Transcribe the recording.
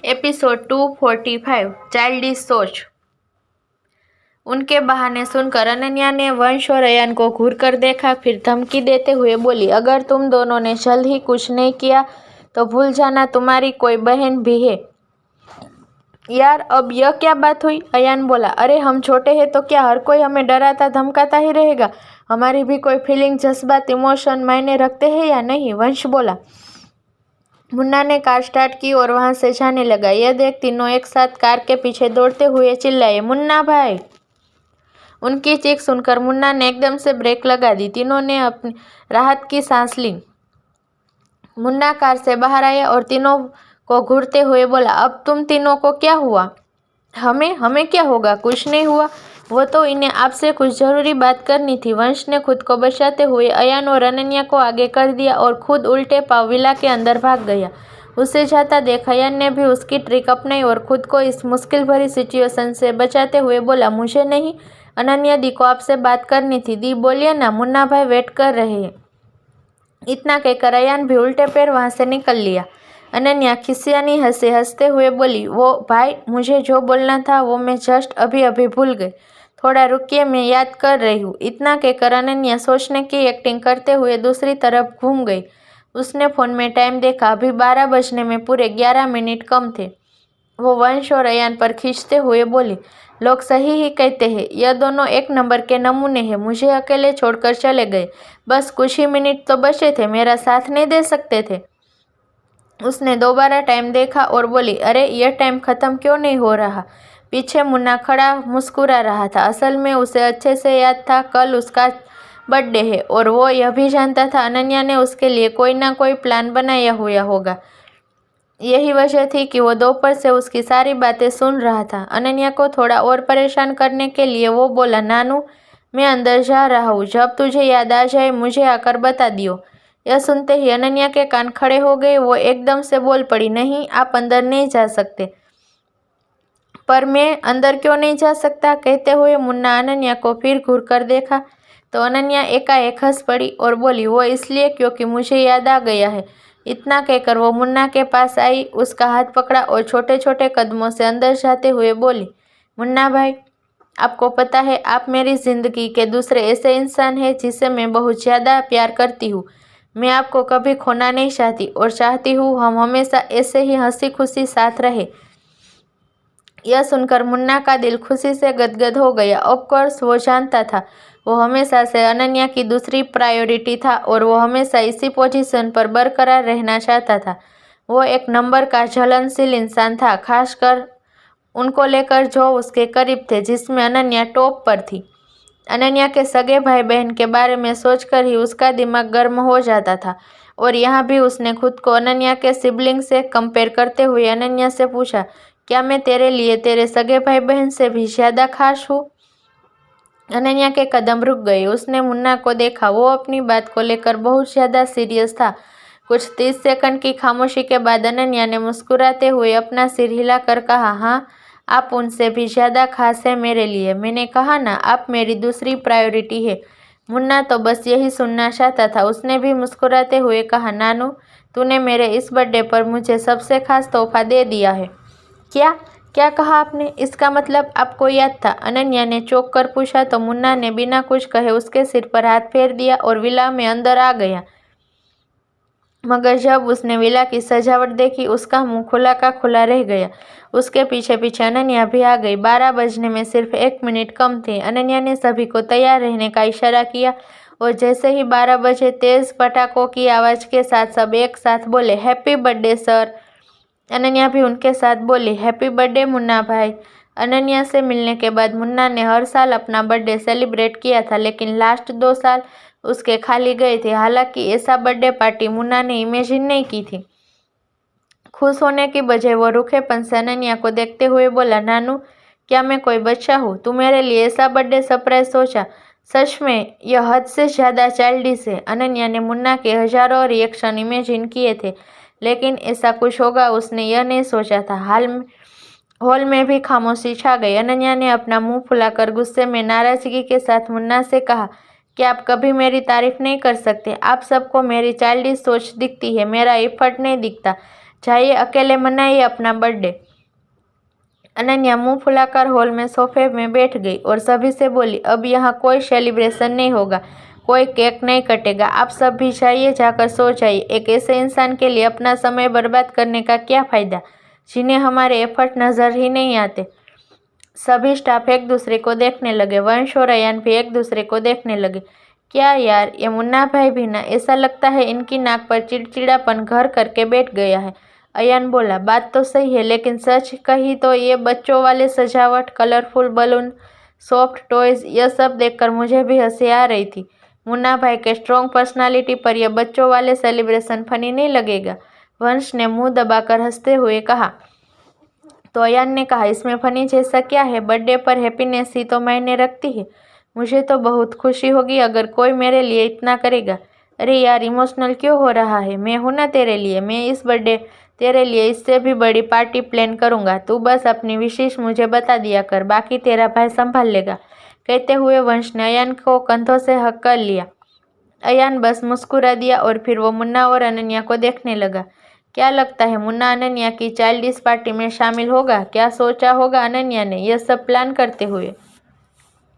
Episode 245 childish सोच। उनके बहाने सुनकर अनन्या ने वंश और अयान को घूर कर देखा, फिर धमकी देते हुए बोली, अगर तुम दोनों ने जल्द ही कुछ नहीं किया तो भूल जाना तुम्हारी कोई बहन भी है। यार अब यह क्या बात हुई? अयान बोला, अरे हम छोटे हैं तो क्या हर कोई हमें डराता धमकाता ही रहेगा? हमारी भी कोई फीलिंग, जज्बात, इमोशन मायने रखते हैं या नहीं? वंश बोला। मुन्ना ने कार स्टार्ट की और वहां से जाने लगा। यह देख तीनों एक साथ कार के पीछे दौड़ते हुए चिल्लाए, मुन्ना भाई। उनकी चीख सुनकर मुन्ना ने एकदम से ब्रेक लगा दी। तीनों ने अपनी राहत की सांस ली। मुन्ना कार से बाहर आया और तीनों को घूरते हुए बोला, अब तुम तीनों को क्या हुआ? हमें क्या होगा? कुछ नहीं हुआ। वो तो इन्हें आपसे कुछ जरूरी बात करनी थी। वंश ने खुद को बचाते हुए अयान और अनन्या को आगे कर दिया और खुद उल्टे पांव विला के अंदर भाग गया। उसे जाता देख अयान ने भी उसकी ट्रिक अपनाई और खुद को इस मुश्किल भरी सिचुएशन से बचाते हुए बोला, मुझे नहीं, अनन्या दी को आपसे बात करनी थी। दी बोलिए ना, मुन्ना भाई वेट कर रहे हैं। इतना कहकर अयान भी उल्टे पैर वहां से निकल लिया। अनन्या खिसियानी हंसते हुए बोली, वो भाई, मुझे जो बोलना था वो मैं जस्ट अभी भूल गई। थोड़ा रुकिए, मैं याद कर रही हूँ। इतना कहकर अनन्या सोचने की एक्टिंग करते हुए दूसरी तरफ घूम गई। उसने फोन में टाइम देखा। अभी 12 बजने में पूरे 11 मिनट कम थे। वो वंश और अयान पर खींचते हुए बोली, लोग सही ही कहते हैं, यह दोनों एक नंबर के नमूने हैं। मुझे अकेले छोड़कर चले गए। बस कुछ ही मिनट तो बचे थे, मेरा साथ नहीं दे सकते थे? उसने दोबारा टाइम देखा और बोली, अरे यह टाइम खत्म क्यों नहीं हो रहा? पीछे मुन्ना खड़ा मुस्कुरा रहा था। असल में उसे अच्छे से याद था कल उसका बर्थडे है और वो यह भी जानता था अनन्या ने उसके लिए कोई ना कोई प्लान बनाया हुआ होगा। यही वजह थी कि वो दोपहर से उसकी सारी बातें सुन रहा था। अनन्या को थोड़ा और परेशान करने के लिए वो बोला, नानू मैं अंदर जा रहा हूँ, जब तुझे याद आ जाए मुझे आकर बता दियो। यह सुनते ही अनन्या के कान खड़े हो गए। वो एकदम से बोल पड़ी, नहीं, आप अंदर नहीं जा सकते। पर मैं अंदर क्यों नहीं जा सकता? कहते हुए मुन्ना अनन्या को फिर घूर कर देखा तो अनन्या एकाएक हंस पड़ी और बोली, वो इसलिए क्योंकि मुझे याद आ गया है। इतना कहकर वो मुन्ना के पास आई, उसका हाथ पकड़ा और छोटे छोटे कदमों से अंदर जाते हुए बोली, मुन्ना भाई, आपको पता है आप मेरी जिंदगी के दूसरे ऐसे इंसान हैं जिसे मैं बहुत ज़्यादा प्यार करती हूँ। मैं आपको कभी खोना नहीं चाहती और चाहती हूँ हम हमेशा ऐसे ही हंसी खुशी साथ रहे। यह सुनकर मुन्ना का दिल खुशी से गदगद हो गया। ऑफकोर्स वो जानता था वो हमेशा से अनन्या की दूसरी प्रायोरिटी था और वो हमेशा इसी पोजीशन पर बरकरार रहना चाहता था। वो एक नंबर का जलनशील इंसान था, खासकर उनको लेकर जो उसके करीब थे, जिसमें अनन्या टॉप पर थी। अनन्या के सगे भाई बहन के बारे में सोचकर ही उसका दिमाग गर्म हो जाता था। और यहाँ भी उसने खुद को अनन्या के सिबलिंग से कंपेयर करते हुए अनन्या से पूछा, क्या मैं तेरे लिए तेरे सगे भाई बहन से भी ज़्यादा खास हूँ? अनन्या के कदम रुक गए। उसने मुन्ना को देखा। वो अपनी बात को लेकर बहुत ज़्यादा सीरियस था। कुछ 30 सेकंड की खामोशी के बाद अनन्या ने मुस्कुराते हुए अपना सिर हिलाकर कहा, हाँ, आप उनसे भी ज़्यादा खास है मेरे लिए। मैंने कहा ना, आप मेरी दूसरी प्रायोरिटी है। मुन्ना तो बस यही सुनना चाहता था। उसने भी मुस्कुराते हुए कहा, नानू, तूने मेरे इस बर्थडे पर मुझे सबसे खास तोहफा दे दिया है। क्या क्या कहा आपने? इसका मतलब आपको याद था? अनन्या ने चौंक कर पूछा तो मुन्ना ने बिना कुछ कहे उसके सिर पर हाथ फेर दिया और विला में अंदर आ गया। मगर जब उसने विला की सजावट देखी, उसका मुंह खुला का खुला रह गया। उसके पीछे पीछे अनन्या भी आ गई। 12 बजने में सिर्फ 1 मिनट कम थे। अनन्या ने सभी को तैयार रहने का इशारा किया और जैसे ही 12 बजे तेज पटाखों की आवाज़ के साथ सब एक साथ बोले, हैप्पी बर्थडे सर। अनन्या भी उनके साथ बोली, हैप्पी बर्थडे मुन्ना भाई। अनन्या से मिलने के बाद मुन्ना ने हर साल अपना बर्थडे सेलिब्रेट किया था, लेकिन लास्ट 2 साल उसके खाली गए थे। हालांकि ऐसा बर्थडे पार्टी मुन्ना ने इमेजिन नहीं की थी। खुश होने की बजाय वो रूखेपन से अनन्या को देखते हुए बोला, नानू, क्या मैं कोई बच्चा हूँ? तू मेरे लिए ऐसा बर्थडे सरप्राइज सोचा? सच में यह हद से ज़्यादा चाइल्डिश है। अनन्या ने मुन्ना के हजारों रिएक्शन इमेजिन किए थे, लेकिन ऐसा कुछ होगा उसने यह नहीं सोचा था। हॉल में भी खामोशी छा गई। अनन्या ने अपना मुंह फुलाकर गुस्से में नाराजगी के साथ मुन्ना से कहा, क्या आप कभी मेरी तारीफ नहीं कर सकते? आप सबको मेरी चाइल्डिश सोच दिखती है, मेरा एफर्ट नहीं दिखता। जाइए, अकेले मनाइए अपना बर्थडे। अनन्या मुंह फुलाकर हॉल में सोफे में बैठ गई और सभी से बोली, अब यहाँ कोई सेलिब्रेशन नहीं होगा, कोई केक नहीं कटेगा, आप सब भी जाइए, जाकर सो जाइए। एक ऐसे इंसान के लिए अपना समय बर्बाद करने का क्या फ़ायदा, जिन्हें हमारे एफर्ट नज़र ही नहीं आते। सभी स्टाफ एक दूसरे को देखने लगे। वंश और अयान भी एक दूसरे को देखने लगे। क्या यार, ये मुन्ना भाई भी ना, ऐसा लगता है इनकी नाक पर चिड़चिड़ापन घर करके बैठ गया है। अयान बोला, बात तो सही है, लेकिन सच कही तो ये बच्चों वाले सजावट, कलरफुल बलून, सॉफ्ट टॉयज, यह सब देखकर मुझे भी हंसी आ रही थी। मुन्ना भाई के स्ट्रॉन्ग पर्सनालिटी पर यह बच्चों वाले सेलिब्रेशन फनी नहीं लगेगा। वंश ने मुंह दबाकर हंसते हुए कहा। तो अयान ने कहा, इसमें फनी जैसा क्या है, बर्थडे पर हैप्पीनेस ही तो मायने रखती है। मुझे तो बहुत खुशी होगी अगर कोई मेरे लिए इतना करेगा। अरे यार, इमोशनल क्यों हो रहा है, मैं हूं ना तेरे लिए, मैं इस बर्थडे तेरे लिए इससे भी बड़ी पार्टी प्लान करूंगा। तू बस अपनी विशेष मुझे बता दिया कर, बाकी तेरा भाई संभाल लेगा। कहते हुए वंश ने अयान को कंधों से हक कर लिया। अयान बस मुस्कुरा दिया और फिर वो मुन्ना और अनन्या को देखने लगा। क्या लगता है मुन्ना अनन्या की चाइल्डिश पार्टी में शामिल होगा? क्या सोचा होगा अनन्या ने यह सब प्लान करते हुए?